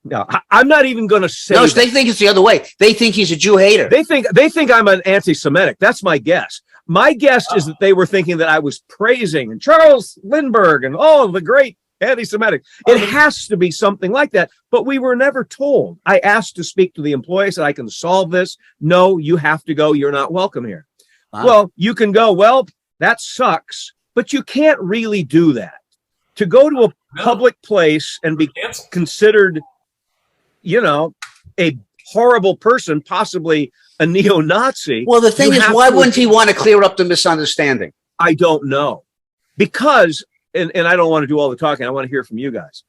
No, I'm not even going to say. No, that. they think it's the other way. They think he's a Jew hater. They think I'm an anti-Semitic. That's my guess. My guess is that they were thinking that I was praising Charles Lindbergh and all the great anti-Semitic. It has to be something like that. But we were never told. I asked to speak to the employee. I said, I can solve this. No, you have to go. You're not welcome here. Wow. Well, you can go. Well, that sucks. But you can't really do that. To go to a public place and be Cancel. considered, you know, a horrible person, possibly a neo-Nazi. Well, the thing you is, have why to- wouldn't he want to clear up the misunderstanding? I don't know. Because, and I don't want to do all the talking, I want to hear from you guys.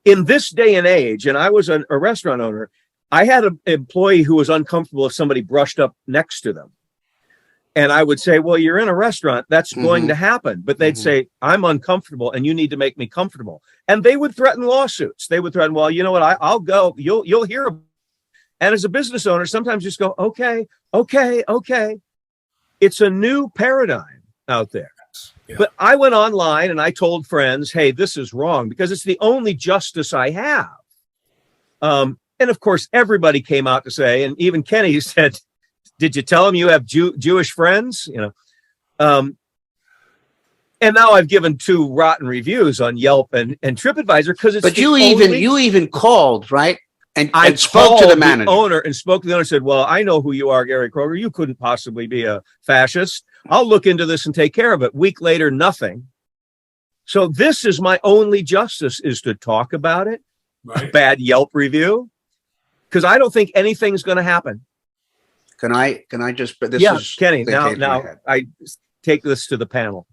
In this day and age, and I was a restaurant owner, I had an employee who was uncomfortable if somebody brushed up next to them. And I would say, well, you're in a restaurant, that's going to happen. But they'd say, I'm uncomfortable and you need to make me comfortable. And they would threaten lawsuits. They would threaten, well, you know what, I'll go, you'll hear. And as a business owner, sometimes just go, okay. It's a new paradigm out there. Yeah. But I went online and I told friends, hey, this is wrong because it's the only justice I have. And of course, everybody came out to say, and even Kenny said, did you tell him you have Jewish friends? You know, and now I've given 2 rotten reviews on Yelp and TripAdvisor because it's. But you even called, right? And spoke to the manager. Owner and spoke to the owner and said, well, I know who you are, Gary Kroger. You couldn't possibly be a fascist. I'll look into this and take care of it. Week later, nothing. So this is my only justice, is to talk about it. Right. Bad Yelp review. Because I don't think anything's going to happen. Can I just? This Yeah, is Kenny. that came to my Now head. I take this to the panel.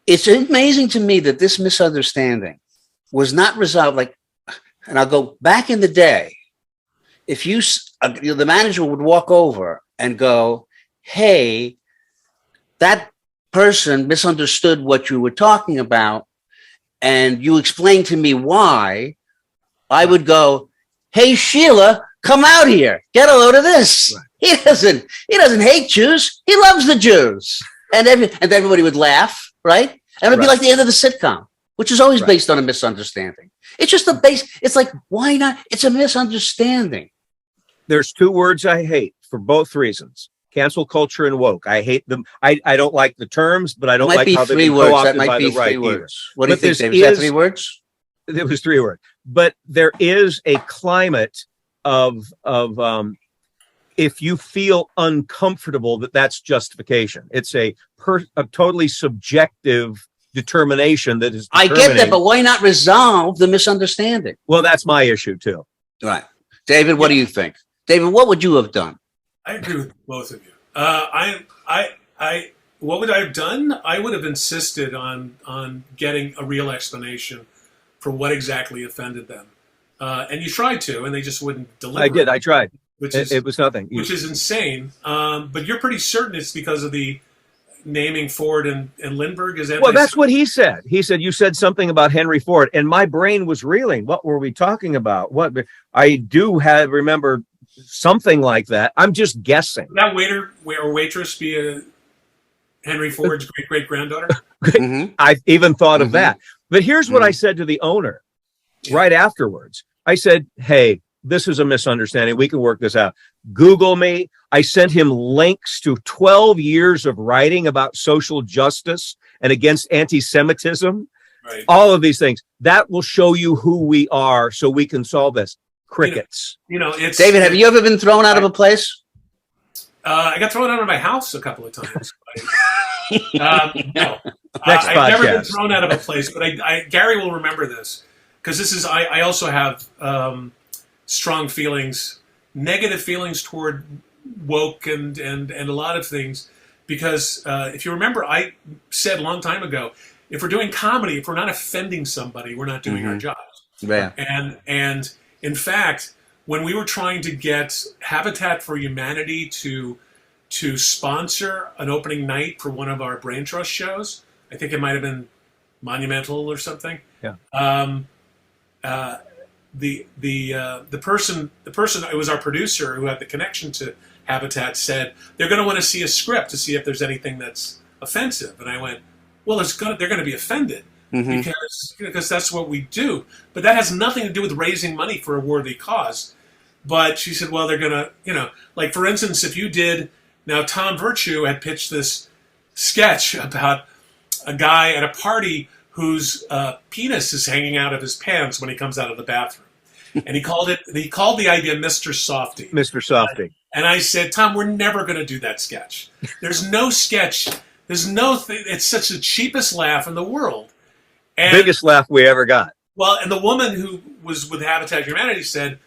It's amazing to me that this misunderstanding was not resolved. Like, and I'll go back in the day. If the manager would walk over and go, "Hey, that person misunderstood what you were talking about, and you explained to me why," I would go, "Hey, Sheila, come out here. Get a load of this." Right. He doesn't hate Jews. He loves the Jews. And everybody would laugh, right? And it would be like the end of the sitcom, which is always based on a misunderstanding. It's just it's like, why not? It's a misunderstanding. There's two words I hate for both reasons. Cancel culture and woke. I hate them. I don't like the terms, but I don't like how they've been co-opted by the right ears. What do you think, Dave? Is that 3 words? It was 3 words. But there is a climate of if you feel uncomfortable, that's justification. It's a totally subjective determination that is. I get that, but why not resolve the misunderstanding? Well, that's my issue too. Right, David. What do you think, David? What would you have done? I agree with both of you. What would I have done? I would have insisted on getting a real explanation for what exactly offended them. And you tried to, and they just wouldn't deliver. I did. I tried. It was nothing. Which is insane. But you're pretty certain it's because of the naming Ford and Lindbergh. Is that? Well, that's what he said. He said, you said something about Henry Ford, and my brain was reeling. What were we talking about? What I do remember something like that. I'm just guessing. Would that waiter or waitress be Henry Ford's great-great-granddaughter? Mm-hmm. I've even thought of that. But here's what I said to the owner right afterwards. I said, "Hey, this is a misunderstanding. We can work this out. Google me." I sent him links to 12 years of writing about social justice and against anti-Semitism. Right. All of these things. That will show you who we are so we can solve this. Crickets. It's David, have you ever been thrown out of a place? I got thrown out of my house a couple of times. No. I've never been thrown out of a place, but Gary will remember this because this is, I also have strong feelings, negative feelings toward woke and a lot of things because if you remember, I said a long time ago, if we're doing comedy, if we're not offending somebody, we're not doing our jobs. Yeah. And in fact, when we were trying to get Habitat for Humanity to sponsor an opening night for one of our Brain Trust shows, I think it might have been Monumental or something. Yeah. The person, it was our producer who had the connection to Habitat, said they're going to want to see a script to see if there's anything that's offensive. And I went, well, they're going to be offended. Because that's what we do. But that has nothing to do with raising money for a worthy cause. But she said, well, they're going to, like, for instance, if you did, now Tom Virtue had pitched this sketch about a guy at a party whose penis is hanging out of his pants when he comes out of the bathroom. And he called the idea Mr. Softy. Mr. Softy. And I said, Tom, we're never going to do that sketch. There's no sketch. There's no thing. It's such the cheapest laugh in the world. And, biggest laugh we ever got. Well, and the woman who was with Habitat for Humanity said,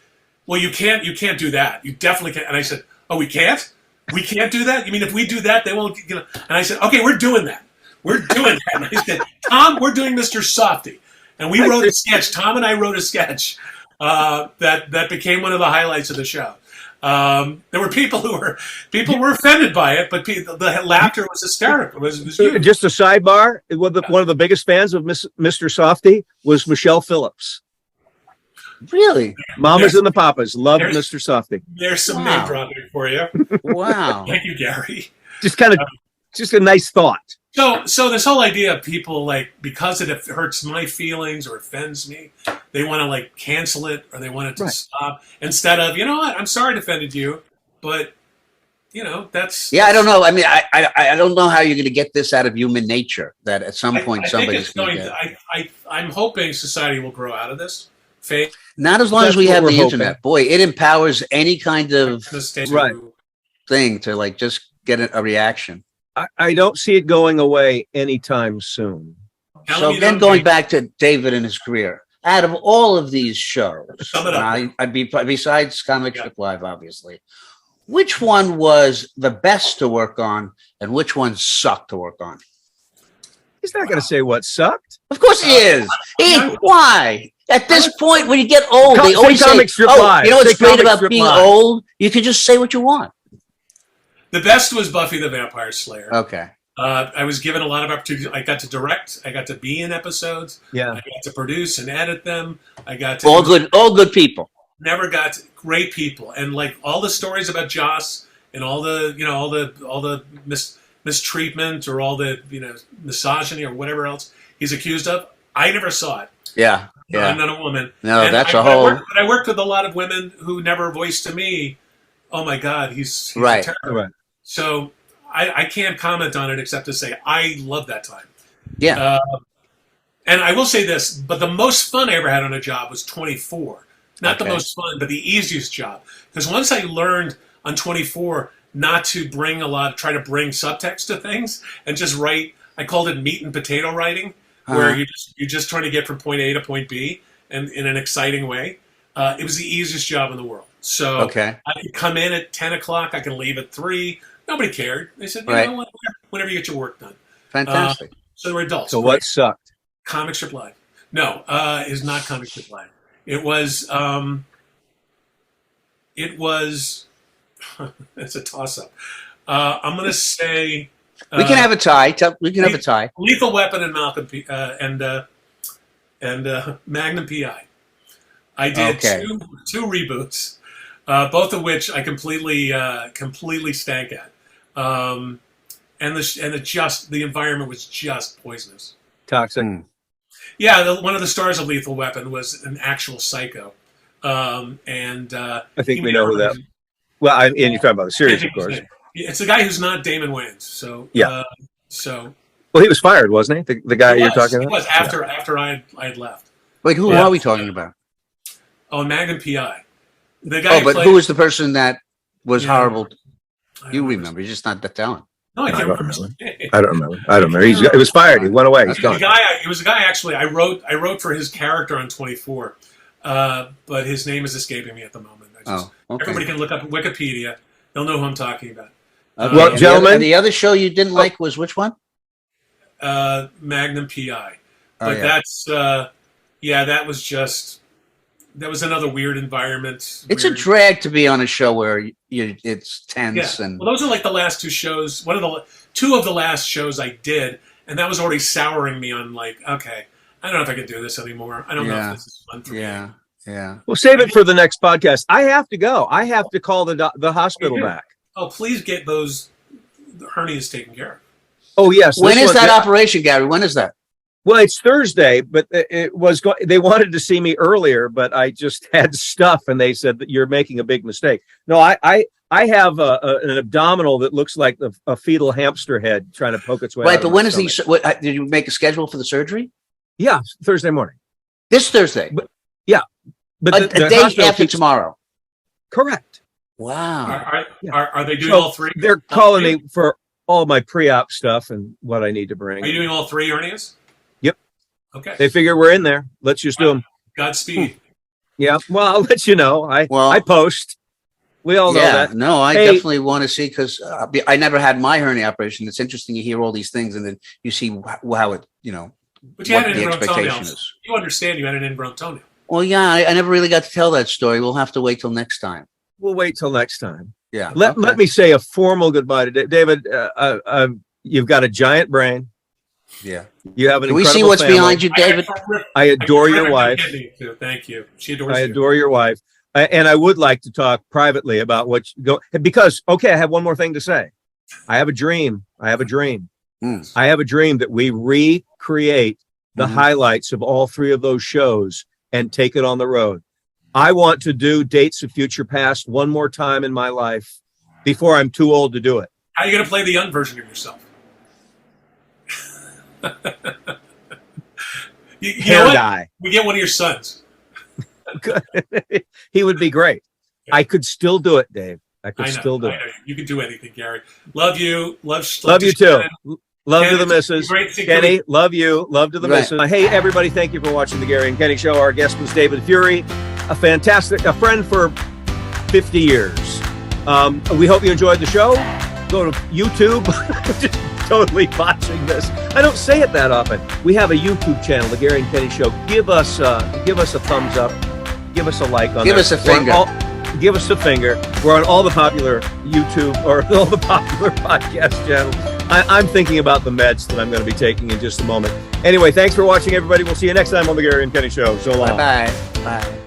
well, you can't do that. You definitely can't. And I said, oh, we can't? We can't do that? You mean if we do that, they won't, And I said, okay, we're doing that. We're doing that. And I said, Tom, we're doing Mr. Softy. And we wrote a sketch. Tom and I wrote a sketch that became one of the highlights of the show. There were people who were offended by it, but the laughter was hysterical. It was huge. Just a sidebar: one of the biggest fans of Mr. Softy was Michelle Phillips. Really? Mamas and the Papas loved Mr. Softy. There's some name dropping for you. Wow! Thank you, Gary. Just kind of, just a nice thought. So this whole idea of people because it hurts my feelings or offends me, they want to cancel it or they want it to stop instead of, you know what, I'm sorry it offended you, but that's. Yeah, I don't know. I mean, I don't know how you're going to get this out of human nature that at some point somebody's going to get. I'm hoping society will grow out of this. Not as long as we have the internet. Boy, it empowers any kind of thing to just get a reaction. I don't see it going away anytime soon. So then going back to David and his career, out of all of these shows, I'd be besides Comic Strip Live, obviously, which one was the best to work on and which one sucked to work on? He's not going to say what sucked. Of course he is. Why? At this point, when you get old, Say they always say, comic strip "Oh, live. you know what's Say great comic about strip being live." old? You can just say what you want." The best was Buffy the Vampire Slayer. Okay. I was given a lot of opportunities. I got to direct. I got to be in episodes. Yeah. I got to produce and edit them. I got to All good people. Never got to, great people, and like all the stories about Joss and all the mistreatment or all the misogyny or whatever else he's accused of. I never saw it. Yeah. I'm not a woman. No, and that's I, a whole. I worked with a lot of women who never voiced to me, "Oh my God, he's Right. terrible." Right. So I can't comment on it except to say I love that time. Yeah. And I will say this, but the most fun I ever had on a job was 24. Not the Okay. most fun, but the easiest job. Because once I learned on 24 not to try to bring subtext to things and just write, I called it meat and potato writing, where you're just trying to get from point A to point B and in an exciting way. It was the easiest job in the world. So Okay. I could come in at 10 o'clock, I can leave at 3. Nobody cared. They said, Right. whenever you get your work done. Fantastic. So they were adults. So what sucked? Comic Strip Live. No, it is not Comic Strip Live. It was it's a toss-up. I'm going to say... we can have a tie. We can have a tie. Lethal Weapon and Malcolm P, and Magnum P.I. I did two reboots, both of which I completely stank at. And the environment was just poisonous. Toxic. Yeah, one of the stars of Lethal Weapon was an actual psycho. I think we know who that. Well, and you're talking about the series, of course. It's a guy who's not Damon Wayans. So yeah. So. Well, he was fired, wasn't he? The guy you're talking about. He was after I had left. Wait, who are we talking about? Oh, Magnum P.I. The guy. Who was the person that was horrible? You remember? You're just not that talent. No, I can't remember. I don't remember. He was fired. He went away. He's gone. It was a guy actually. I wrote for his character on 24, but his name is escaping me at the moment. Everybody can look up Wikipedia. They'll know who I'm talking about. Well, gentlemen, the other show you didn't like was which one? Magnum P.I. But that's that was another weird environment. It's a drag to be on a show where it's tense and. Well, those are like the last two shows. Two of the last shows I did, and that was already souring me on like, okay, I don't know if I can do this anymore. I don't know if this is fun for me. Yeah. Well, save it for the next podcast. I have to go. I have to call the hospital back. Oh, please get those hernias taken care of. Oh, yes. When is that operation, Gary? When is that? Well, it's Thursday, but it was. They wanted to see me earlier, but I just had stuff, and they said that you're making a big mistake. No, I have an abdominal that looks like a fetal hamster head trying to poke its way. Right, out but of when my is stomach. did you make a schedule for the surgery? Yeah, Thursday morning. This Thursday. But a day after tomorrow. Correct. Wow. Are they doing all three? They're calling me for all my pre-op stuff and what I need to bring. Are you doing all three hernias? Yep. Okay. They figure we're in there. Let's just do them. Godspeed. Yeah. Well, I'll let you know. I post. We all know that. No, I definitely want to see because I never had my hernia operation. It's interesting. You hear all these things and then you see how it, But you what had an the ingrown expectation toenail. is. You understand you had an ingrown toenail. Well, yeah, I never really got to tell that story. We'll have to wait till next time. We'll wait till next time. Yeah. Let me say a formal goodbye to David. You've got a giant brain. Yeah. You have an Can we incredible see what's family. behind you, David? I adore your wife. Thank you. She adores I you. adore your wife. And I would like to talk privately about what you go because I have one more thing to say. I have a dream. I have a dream that we recreate the highlights of all three of those shows and take it on the road. I want to do Dates of Future Past one more time in my life before I'm too old to do it. How are you going to play the young version of yourself? Hair dye. We get one of your sons. He would be great. Yeah. I could still do it, Dave. I could still do it. You can do anything, Gary. Love you. Love you too. Shannon. Love to the missus. Kenny, love you. Love to the missus. Hey, everybody, thank you for watching the Gary and Kenny Show. Our guest was David Fury, a friend for 50 years. We hope you enjoyed the show. Go to YouTube. Just totally botching this. I don't say it that often. We have a YouTube channel, The Gary and Kenny Show. Give us a thumbs up. Give us a like on Give there. us a finger. Give us a finger. We're on all the popular YouTube or all the popular podcast channels. I'm thinking about the meds that I'm going to be taking in just a moment. Anyway, thanks for watching, everybody. We'll see you next time on The Gary and Kenny Show. So long. Bye-bye. Bye.